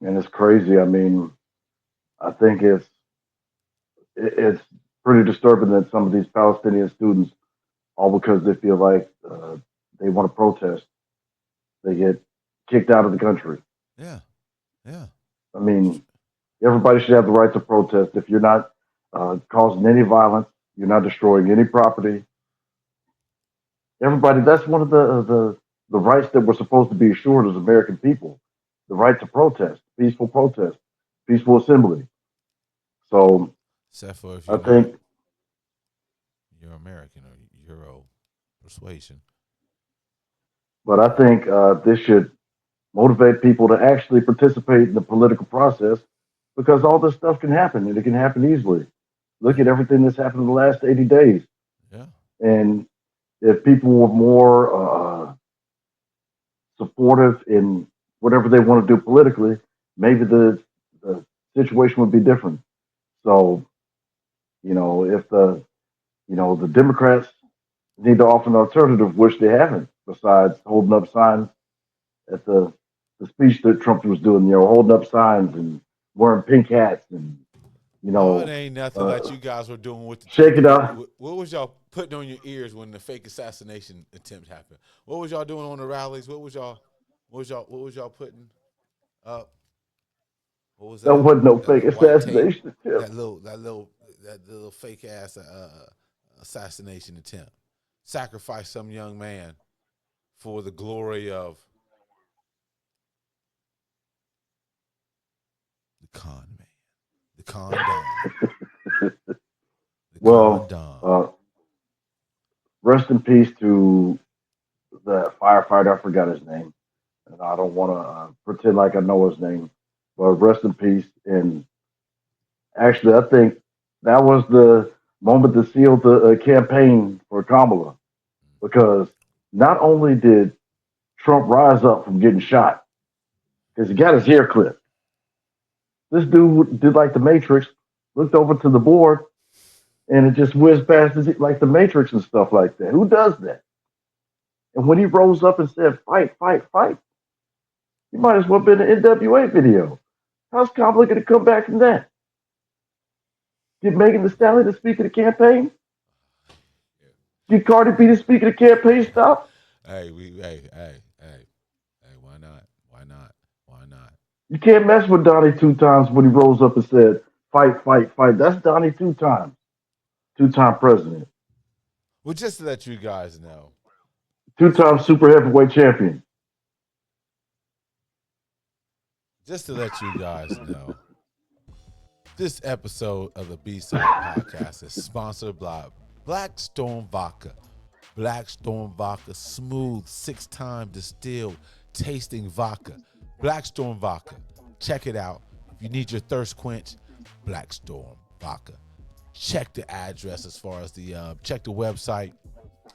And it's crazy. I mean, I think it's pretty disturbing that some of these Palestinian students, all because they feel like they want to protest, they get kicked out of the country. Yeah, yeah. I mean, everybody should have the right to protest. If you're not causing any violence, you're not destroying any property. Everybody, that's one of the rights that we're supposed to be assured as American people, the right to protest, peaceful protest. peaceful assembly. So Except for if I you're not, think, you're American or Euro persuasion. but I think this should motivate people to actually participate in the political process because all this stuff can happen and it can happen easily. Look at Yeah, everything that's happened in the last 80 days. yeah. And if people were more supportive in whatever they want to do politically, maybe the situation would be different. So, if the Democrats need to offer an alternative, which they haven't, besides holding up signs at the speech that Trump was doing, holding up signs and wearing pink hats and, you Oh, it know, ain't nothing like uh, you guys were doing with shake it out. what was y'all putting on your ears when the fake assassination attempt happened? What was y'all doing on the rallies? What was y'all putting up? What was That that? wasn't no That fake little white tape, assassination attempt. that little fake ass assassination attempt. Sacrifice some young man for the glory of the con man, the con don, the con Well, don. rest in peace to the firefighter. I forgot his name, and I don't want to pretend like I know his name. But rest in peace. And actually, I think that was the moment that sealed the campaign for Kamala because not only did Trump rise up from getting shot because he got his hair clipped, this dude did like the Matrix, looked over to the board, and it just whizzed past his like the Matrix and stuff like that. Who does that? And when he rose up and said, "Fight, fight, fight," he might as well have been an NWA video. How's Kamala going to come back from that? Get Megan Thee Stallion to speak of the campaign? Get Cardi B to speak of the campaign? Stop. Hey, why not? Why not? Why not? You can't mess with Donnie two times when he rose up and said, "Fight, fight, fight." That's Donnie two times, two-time president, Well, just to let you guys know, two-time super heavyweight champion. just to let you guys know, this episode of the B-Side Podcast is sponsored by Black Storm Vodka. Black Storm Vodka, smooth, 6-time distilled, tasting vodka. Black Storm Vodka. Check it out. If you need your thirst quench, Black Storm Vodka. Check the address as far as check the website.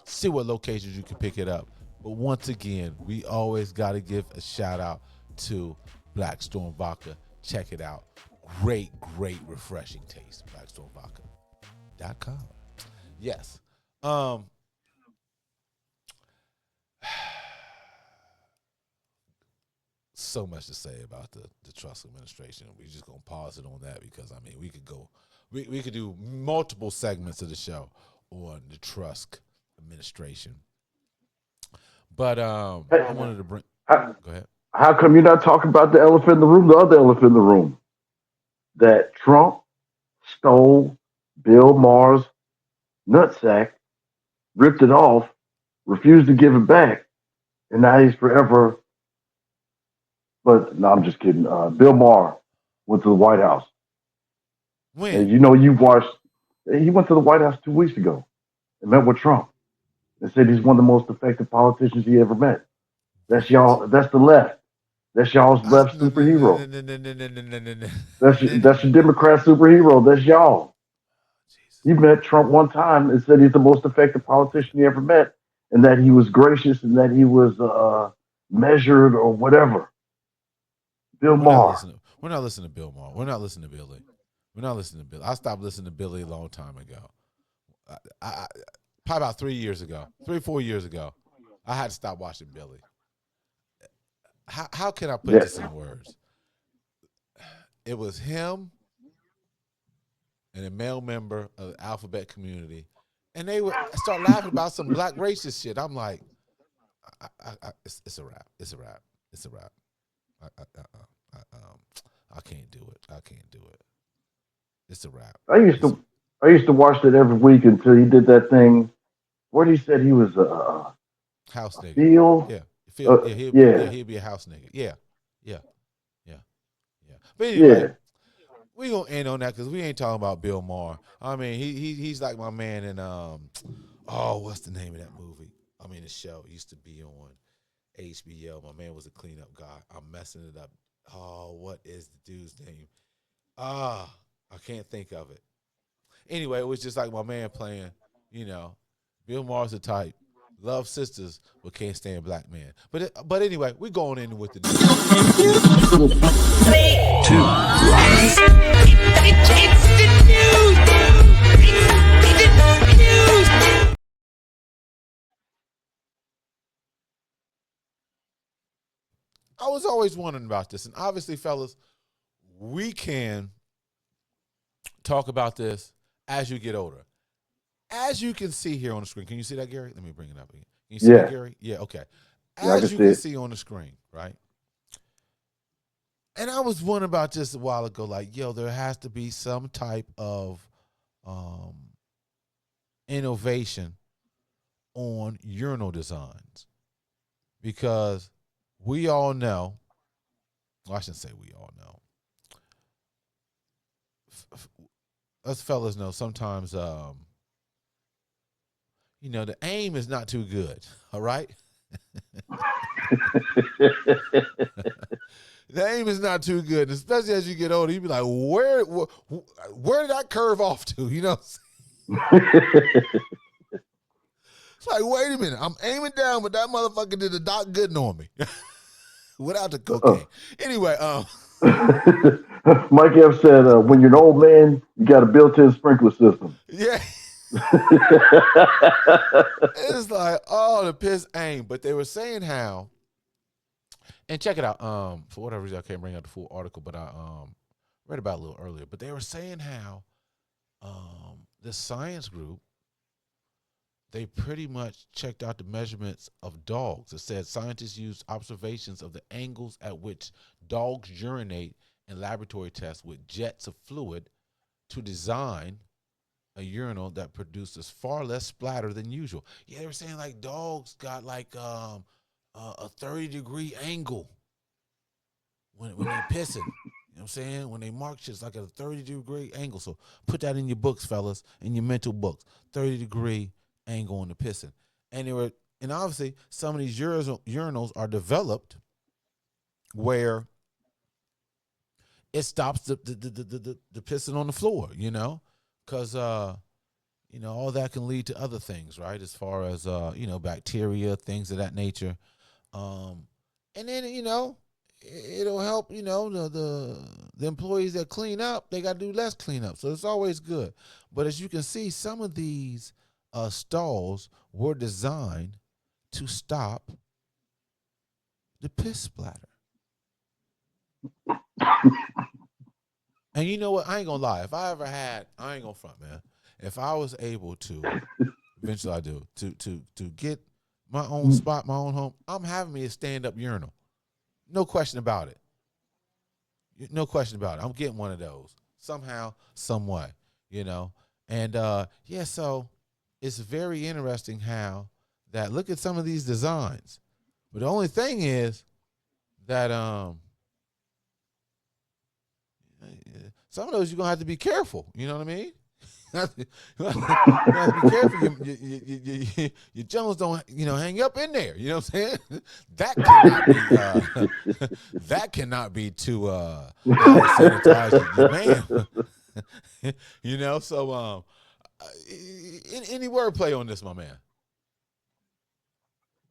See what locations you can pick it up. But once again, we always got to give a shout out to Black Storm Vodka. Check it out. Great, great, refreshing taste. BlackStormVodka.com. Yes. Um, so much to say about the Trust administration. We're just gonna pause it on that because I mean we could do multiple segments of the show on the Trust administration. But I wanted to bring How, go ahead. how come you're not talking about the elephant in the room, the other elephant in the room? That Trump stole Bill Maher's nutsack, ripped it off, refused to give it back, and now he's forever. But no, I'm just kidding. Bill Maher went to the White House, and When? you watched. He went to the White House 2 weeks ago and met with Trump and said he's one of the most effective politicians he ever met. That's What? y'all. That's the left. That's y'all's left No, no, no, no, superhero. no, no, no, no, no, no, no, no, That's no, your no. Democrat superhero. That's y'all. Jesus. He met Trump one time and said he's the most effective politician he ever met, and that he was gracious and that he was measured or whatever. Bill We're not Maher. listening. We're not listening to Bill Maher. We're not listening to Billy. We're not listening to Billy. I stopped listening to Billy a long time ago. I probably about 3 years ago, 3 4 years ago, I had to stop watching Billy. How can I put Yeah, this in words? It was him and a male member of the alphabet community, and they would start laughing about some black racist shit. I'm like, it's a wrap. It's a wrap. It's a wrap. I, I, I, I can't do it. I can't do it. It's a wrap. I used It's to I used to watch it every week until he did that thing where he said he was house a nigga. field. Yeah, yeah, Yeah, he'll be a house nigga. Yeah, yeah, yeah, yeah. But yeah. anyway, we gonna end on that because we ain't talking about Bill Maher. I mean, he's like my man in oh, what's the name of that movie? I mean, the show it used to be on HBO. My man was a cleanup guy. I'm messing it up. Oh, what is the dude's name? Ah, I can't think of it. Anyway, it was just like my man playing, you know, Bill Maher's the type. Love sisters, but can't stand black men. But anyway, we're going in with the news. It's the news. It's the news. I was always wondering about this, and obviously, fellas, we can talk about this as you get older. As you can see here on the screen, can you see that, Gary? Let me bring it up again. Can you see that, Yeah, Gary? Yeah, okay. yeah, I can As you see can it. see on the screen, right? And I was wondering about this a while ago, like, yo, there has to be some type of um, innovation on urinal designs because we all know, well, I shouldn't say we all know. Us fellas know sometimes, the aim is not too good, all right? The aim is not too good, especially as you get older. You be like, where did that curve off to? It's like, wait a minute, I'm aiming down, but that motherfucker did a Doc Gooden on me without the Uh, cocaine. Anyway, Mike F said, when you're an old man, you got a built-in sprinkler system. yeah, it's like, oh, the piss aim. But they were saying how, and check it out. For whatever reason, I can't bring out the full article, but I read about it a little earlier. But they were saying how the science group they pretty much checked out the measurements of dogs. It said scientists used observations of the angles at which dogs urinate in laboratory tests with jets of fluid to design a urinal that produces far less splatter than usual. Yeah, they were saying like dogs got like a 30-degree angle when they pissing. You know what I'm saying? When they mark shit's like at a 30-degree angle. So put that in your books, fellas, in your mental books. 30-degree angle on the pissing. And obviously some of these urinals are developed where it stops the pissing on the floor, because all that can lead to other things, right? As far as bacteria, things of that nature. And then it'll help, the employees that clean up, they got to do less cleanup. So it's always good. But as you can see, some of these stalls were designed to stop the piss splatter. And you know what? I ain't gonna lie. If I ain't gonna front, man. If I was able to, eventually I do, to get my own spot, my own home, I'm having me a stand-up urinal. No question about it. No question about it. I'm getting one of those somehow, some way, And so it's very interesting how that look at some of these designs. But the only thing is that some of those you're gonna have to be careful. You know what I mean? You have to be careful. Your Jones don't hang up in there. You know what I'm saying? That cannot be that cannot be too sanitized, man. So any wordplay on this, my man?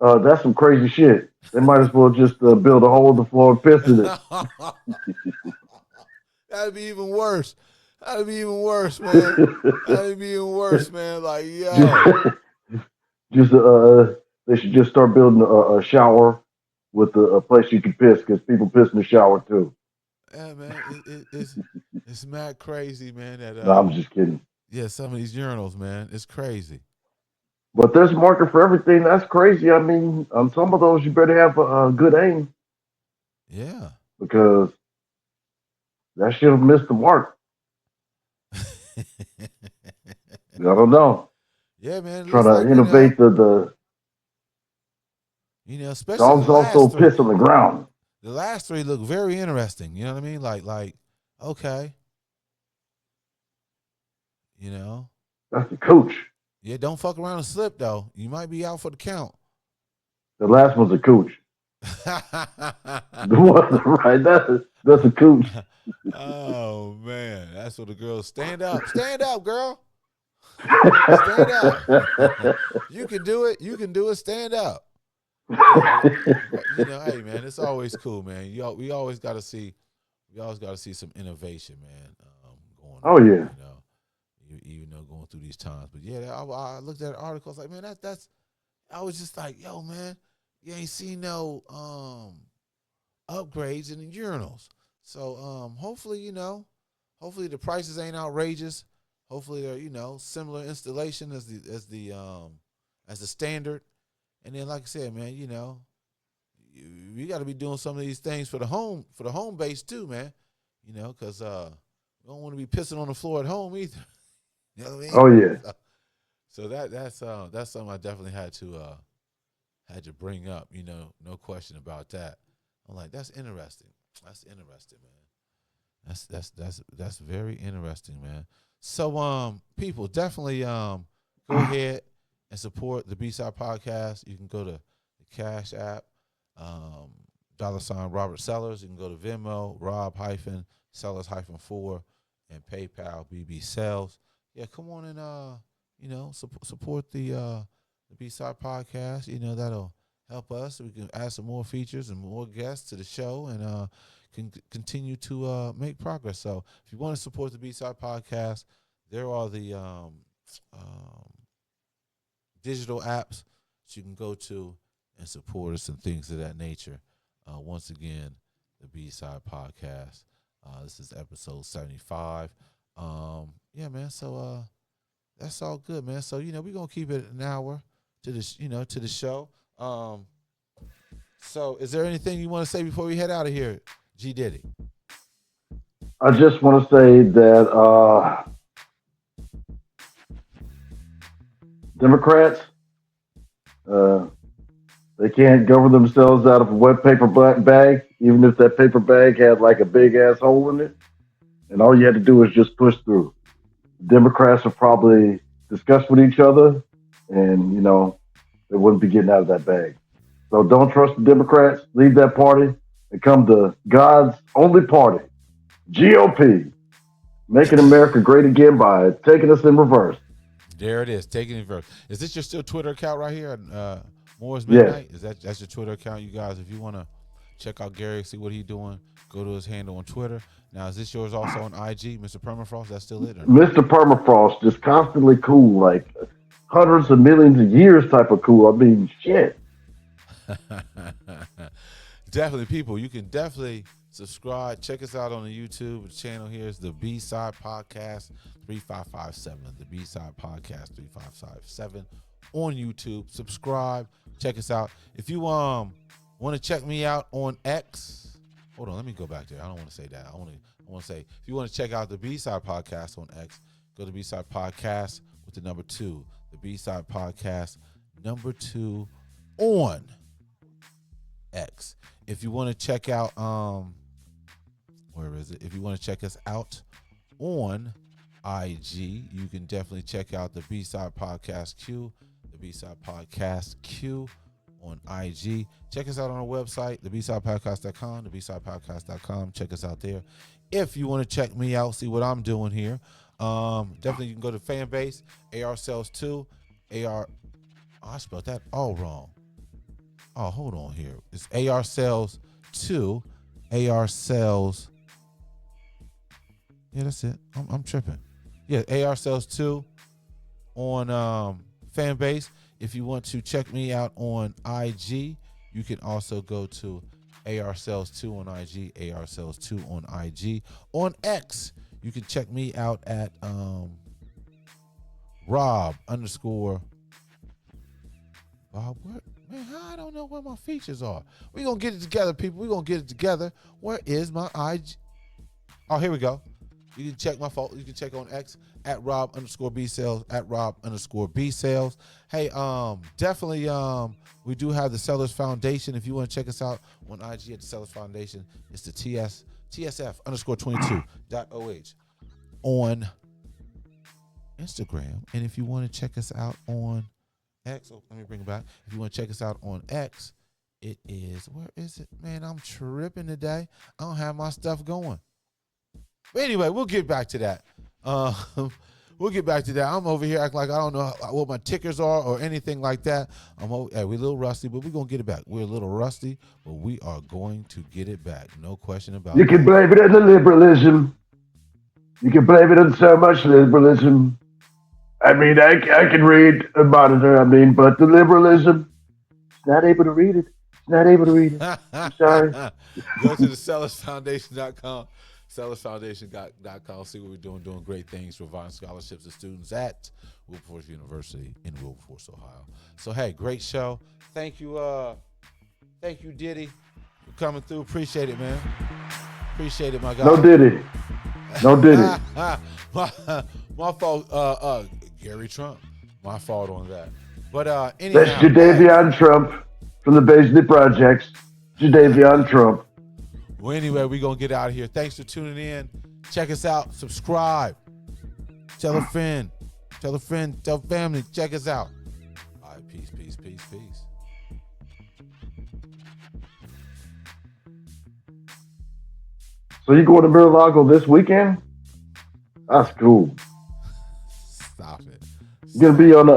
That's some crazy shit. They might as well just build a hole in the floor and piss in it. That'd be even worse. That'd be even worse, man. That'd be even worse, man. Like, yo. Just they should just start building a shower with a place you can piss because people piss in the shower too. Yeah, man. It's mad crazy, man. That No, I'm just kidding. yeah, some of these urinals, man, it's crazy. But there's a market for everything. That's crazy. I mean, on some of those, you better have a good aim Yeah. because that should have missed the mark. I don't know. Yeah, man. It Trying looks like to innovate the especially dogs also piss on the ground. the last three look very interesting. You know what I mean? Like, okay. You know? That's the coach. Yeah, don't fuck around and slip though. You might be out for the count. The last one's a coach. The one right. That's a coach. Oh man, that's what the girls stand up. Stand up, girl. Stand up. You can do it. You can do it. Stand up. But you know, hey man, it's always cool, man. We always got to see some innovation, man, going Oh on. yeah. You know, even though going through these times. But yeah, I looked at an article. I was like, man, that's. I was just like, yo, man, you ain't seen no upgrades in the urinals. So hopefully, hopefully the prices ain't outrageous. Hopefully they're similar installation as the standard. And then, like I said, man, we got to be doing some of these things for the home base too, man. Because we don't want to be pissing on the floor at home either. You know what I mean? Oh yeah. So that's something I definitely had to bring up. No question about that. I'm like, that's interesting. That's interesting, man. That's very interesting, man. So people definitely go ahead and support the B-Side Podcast. You can go to the Cash App, $ Robert Sellers. You can go to Venmo, Rob-Sellers-4, and PayPal, BB Sales. Yeah, come on and support the B-Side Podcast. That'll help us. We can add some more features and more guests to the show, and can continue to make progress. So if you want to support the B-Side Podcast, there are the digital apps that you can go to and support us and things of that nature. Once again, the B-Side Podcast. This is episode 75. Yeah, man. So that's all good, man. So we're gonna keep it an hour to the show. So is there anything you want to say before we head out of here, G Diddy? I just want to say that Democrats, uh, they can't govern themselves out of a wet paper bag, even if that paper bag had like a big ass hole in it. And all you had to do was just push through. Democrats would probably discuss with each other, and they wouldn't be getting out of that bag. So don't trust the Democrats. Leave that party and come to God's only party, GOP, making America great again by taking us in reverse. There it is, taking it first. Is this your still Twitter account right here? Moore's Yes, Midnight. That's your Twitter account, you guys? If you want to check out Gary, see what he's doing, go to his handle on Twitter. Now, is this yours also on IG, Mr. Permafrost? That's still it or no? Mr. Permafrost, just constantly cool, like hundreds of millions of years type of cool. I mean, shit. Definitely, people. You can definitely subscribe. Check us out on the YouTube. The channel here is the B-Side Podcast 3557. The B-Side Podcast 3557 on YouTube. Subscribe. Check us out. If you want to check me out on X, hold on. Let me go back there. I don't want to say that. I want to say if you want to check out the B-Side Podcast on X, go to B-Side Podcast with the number 2. The B-Side Podcast number 2 on X. If you want to check out where is it? If you want to check us out on IG, you can definitely check out the B-Side Podcast Q, the B-Side Podcast Q on IG. Check us out on our website, thebsidepodcast.com, thebsidepodcast.com. Check us out there. If you want to check me out, see what I'm doing here, definitely you can go to Fanbase, AR Sales 2, AR. Oh, I spelled that all wrong. Oh, hold on here. It's AR Sales 2, AR Sales. Yeah, that's it. I'm tripping. Yeah, AR Sales 2 on Fanbase. If you want to check me out on IG, you can also go to AR Sales 2 on IG, AR Sales 2 on IG. On X, you can check me out at Rob _ Bob, what? Man, I don't know where my features are. We're going to get it together, people. We're going to get it together. Where is my IG? Oh, here we go. You can check my phone. You can check on X at Rob _ B Sales, at Rob _ B Sales. Hey, definitely, we do have the Sellers Foundation. If you want to check us out on IG at the Sellers Foundation, it's the TSF _ 22.oh on Instagram. And if you want to check us out on X, let me bring it back. If you want to check us out on X, it is, where is it? Man, I'm tripping today. I don't have my stuff going. But anyway, we'll get back to that. We'll get back to that. I'm over here acting like I don't know what my tickers are or anything like that. We're a little rusty, but we're going to get it back. We're a little rusty, but we are going to get it back. No question about it. You can blame it on the liberalism. You can blame it on so much liberalism. I mean, I can read a monitor, but the liberalism, it's not able to read it. It's not able to read it. I'm sorry. Go to the sellersfoundation.com. sellersfoundation.com. See what we're doing great things, providing scholarships to students at Wilberforce University in Wilberforce, Ohio. So hey, great show. Thank you, Diddy, for coming through. Appreciate it, man. Appreciate it, my guy. No Diddy. my fault. Gary Trump. My fault on that. But anyhow, that's Jadavion Trump from the Baisley Projects. Jadavion Trump. Well, anyway, we're going to get out of here. Thanks for tuning in. Check us out. Subscribe. Tell a friend. Tell family. Check us out. All right, peace. So you going to Mar-a-Lago this weekend? That's cool. Stop it. You're going to be on